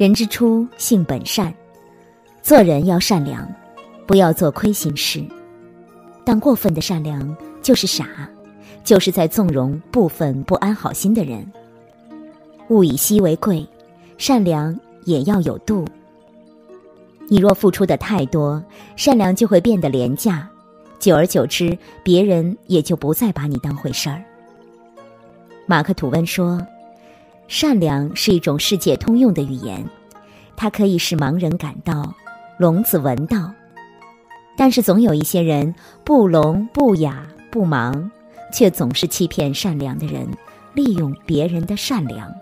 人之初，性本善，做人要善良，不要做亏心事。但过分的善良就是傻，就是在纵容部分不安好心的人。物以稀为贵，善良也要有度。你若付出的太多，善良就会变得廉价，久而久之，别人也就不再把你当回事儿。马克吐温说，善良是一种世界通用的语言，它可以使盲人感到，聋子闻到。但是总有一些人不聋不哑不盲，却总是欺骗善良的人，利用别人的善良。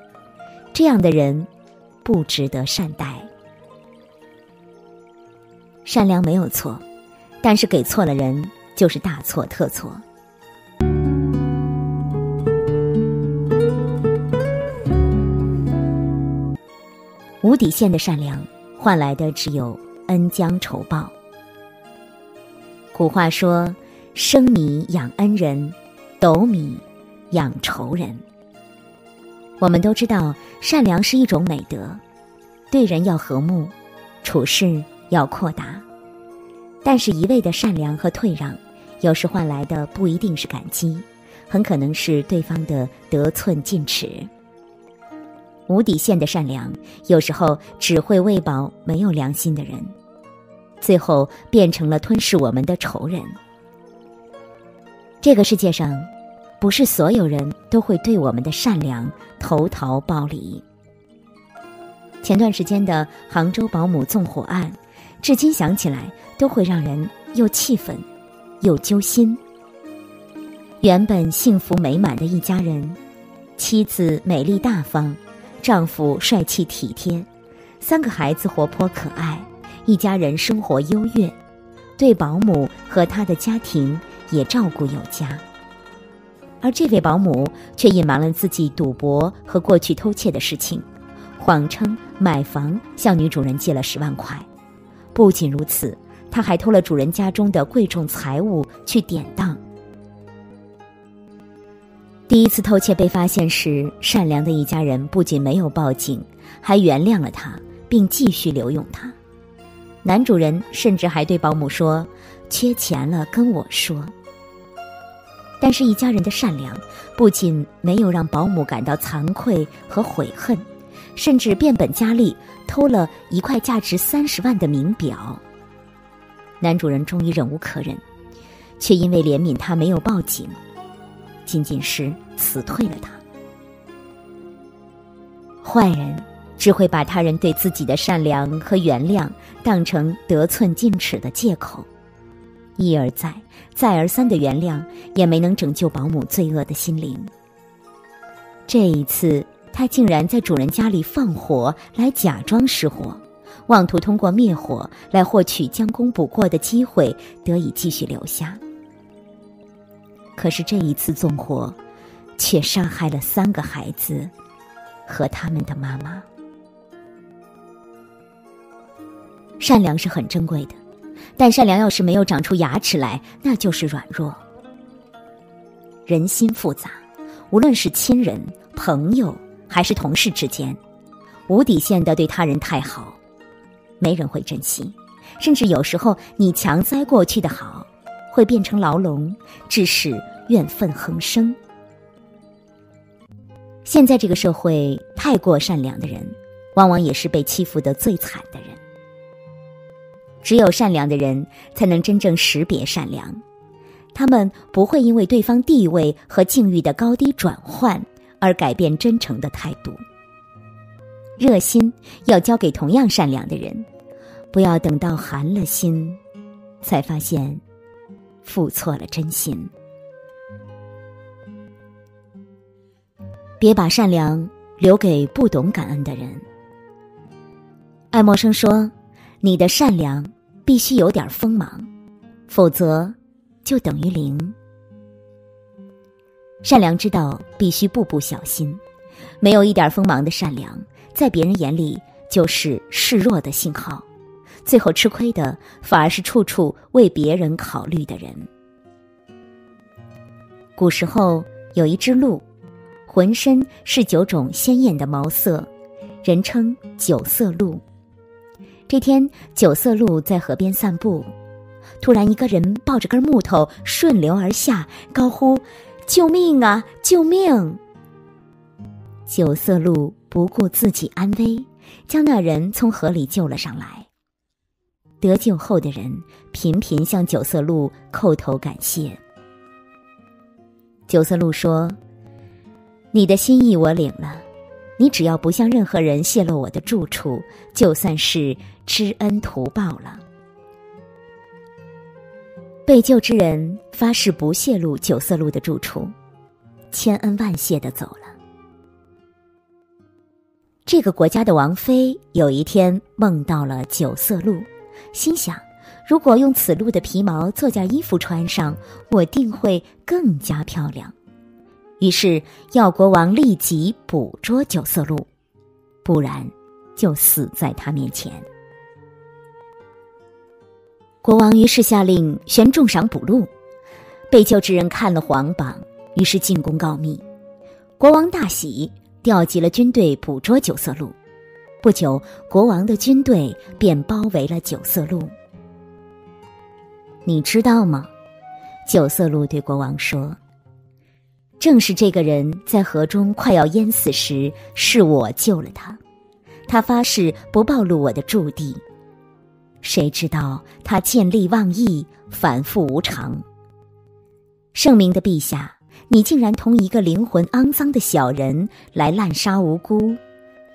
这样的人不值得善待。善良没有错，但是给错了人就是大错特错。无底线的善良换来的只有恩将仇报。古话说，生米养恩人，斗米养仇人。我们都知道，善良是一种美德，对人要和睦，处事要阔达。但是一味的善良和退让，有时换来的不一定是感激，很可能是对方的得寸进尺。无底线的善良，有时候只会喂饱没有良心的人，最后变成了吞噬我们的仇人。这个世界上，不是所有人都会对我们的善良投桃报李。前段时间的杭州保姆纵火案，至今想起来都会让人又气愤又揪心。原本幸福美满的一家人，妻子美丽大方，丈夫帅气体贴，3个孩子活泼可爱，一家人生活优越，对保姆和她的家庭也照顾有加。而这位保姆却隐瞒了自己赌博和过去偷窃的事情，谎称买房向女主人借了10万块。不仅如此，他还偷了主人家中的贵重财物去典当。第一次偷窃被发现时，善良的一家人不仅没有报警，还原谅了他，并继续留用他。男主人甚至还对保姆说，缺钱了跟我说。但是一家人的善良不仅没有让保姆感到惭愧和悔恨，甚至变本加厉，偷了1块价值30万的名表。男主人终于忍无可忍，却因为怜悯他没有报警，仅仅是辞退了他。坏人只会把他人对自己的善良和原谅当成得寸进尺的借口，一而再再而三的原谅也没能拯救保姆罪恶的心灵。这一次他竟然在主人家里放火来假装失火，妄图通过灭火来获取将功补过的机会，得以继续留下。可是这一次纵火却杀害了3个孩子和他们的妈妈。善良是很珍贵的，但善良要是没有长出牙齿来，那就是软弱。人心复杂，无论是亲人、朋友还是同事之间，无底线的对他人太好，没人会珍惜，甚至有时候你强栽过去的好，会变成牢笼，致使怨愤横生。现在这个社会，太过善良的人，往往也是被欺负得最惨的人。只有善良的人，才能真正识别善良。他们不会因为对方地位和境遇的高低转换，而改变真诚的态度。热心要交给同样善良的人，不要等到寒了心，才发现付错了真心。别把善良留给不懂感恩的人。爱默生说，你的善良必须有点锋芒，否则就等于零。善良之道必须步步小心，没有一点锋芒的善良，在别人眼里就是示弱的信号，最后吃亏的反而是处处为别人考虑的人。古时候有一只鹿，浑身是9种鲜艳的毛色，人称九色鹿。这天，九色鹿在河边散步，突然一个人抱着根木头顺流而下，高呼：救命啊，救命！九色鹿不顾自己安危，将那人从河里救了上来。得救后的人频频向九色鹿叩头感谢。九色鹿说：你的心意我领了，你只要不向任何人泄露我的住处，就算是知恩图报了。被救之人发誓不泄露九色鹿的住处，千恩万谢地走了。这个国家的王妃有一天梦到了九色鹿，心想，如果用此鹿的皮毛做件衣服穿上，我定会更加漂亮。于是要国王立即捕捉九色鹿，不然就死在他面前。国王于是下令悬重赏捕鹿。被救之人看了皇榜，于是进宫告密。国王大喜，调集了军队捕捉九色鹿。不久，国王的军队便包围了九色鹿。你知道吗？九色鹿对国王说，正是这个人在河中快要淹死时，是我救了他。他发誓不暴露我的驻地。谁知道他见利忘义，反复无常。圣明的陛下，你竟然同一个灵魂肮脏的小人来滥杀无辜，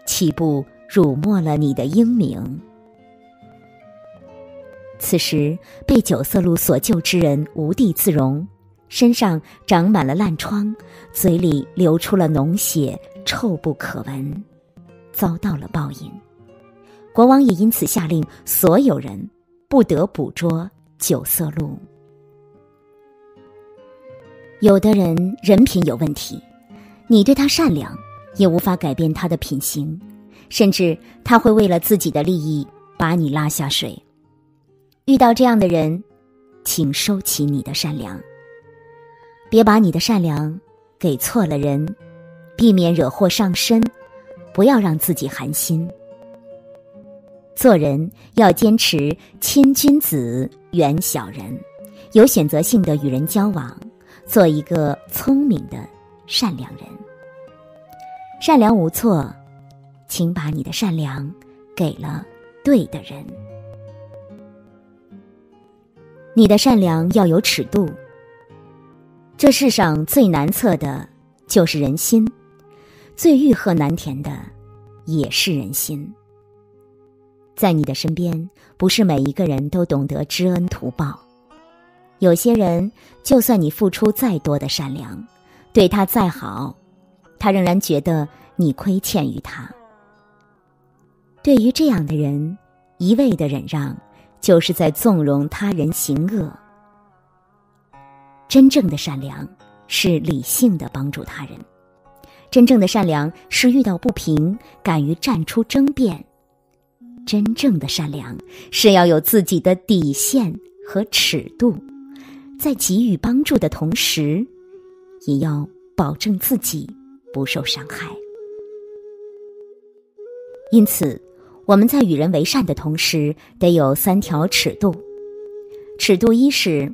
岂不辱没了你的英名？此时被九色鹿所救之人无地自容，身上长满了烂疮，嘴里流出了脓血，臭不可闻，遭到了报应。国王也因此下令所有人不得捕捉九色鹿。有的人人品有问题，你对他善良，也无法改变他的品行，甚至他会为了自己的利益把你拉下水。遇到这样的人，请收起你的善良，别把你的善良给错了人，避免惹祸上身，不要让自己寒心。做人要坚持亲君子远小人，有选择性的与人交往，做一个聪明的善良人。善良无错，请把你的善良给了对的人。你的善良要有尺度。这世上最难测的就是人心，最欲壑难填的也是人心。在你的身边，不是每一个人都懂得知恩图报。有些人，就算你付出再多的善良，对他再好，他仍然觉得你亏欠于他。对于这样的人，一味的忍让，就是在纵容他人行恶。真正的善良是理性的帮助他人，真正的善良是遇到不平敢于站出争辩，真正的善良是要有自己的底线和尺度，在给予帮助的同时，也要保证自己不受伤害。因此，我们在与人为善的同时，得有3条尺度。尺度1是，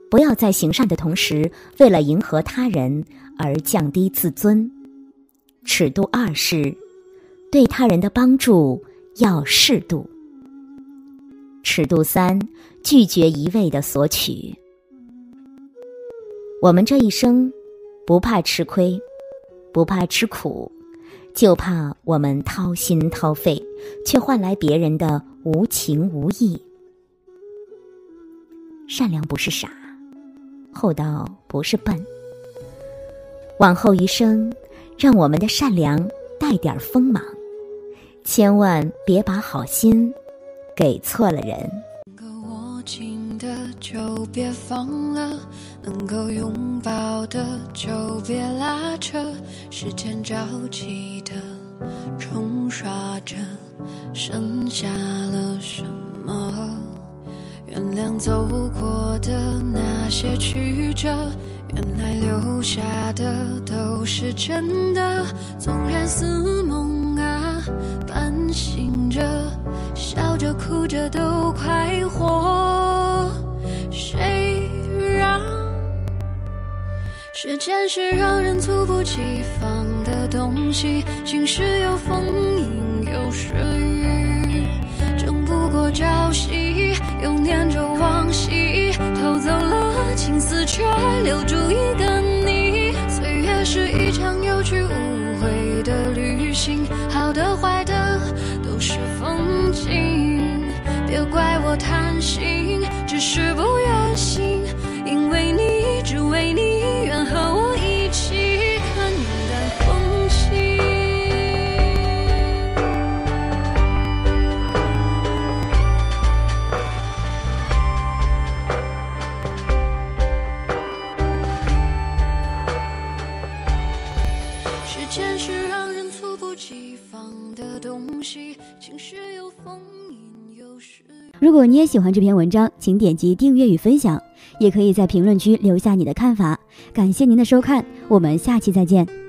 不要在行善的同时，为了迎合他人而降低自尊。尺度2是，对他人的帮助要适度。尺度3，拒绝一味的索取。我们这一生不怕吃亏，不怕吃苦，就怕我们掏心掏肺，却换来别人的无情无义。善良不是傻，厚道不是笨。往后余生，让我们的善良带点锋芒，千万别把好心给错了人。能够握紧的就别放了，能够拥抱的就别拉扯，时间着急的冲刷着，剩下了什么？原谅走过的那些曲折，原来留下的都是真的，纵然似梦啊，半醒着，笑着哭着都快活。谁让时间是让人猝不及防的东西，晴时有风阴有时雨，争不过朝夕，又念着往昔，偷走了青丝却留住一个你。岁月是一场有去无回的旅行，好的坏的都是风景，别怪我贪心，只是不愿醒，因为你只为你愿和我一起看云淡风轻。时间是让人猝不及防的东西，晴时有风阴有时。如果你也喜欢这篇文章，请点击订阅与分享，也可以在评论区留下你的看法。感谢您的收看，我们下期再见。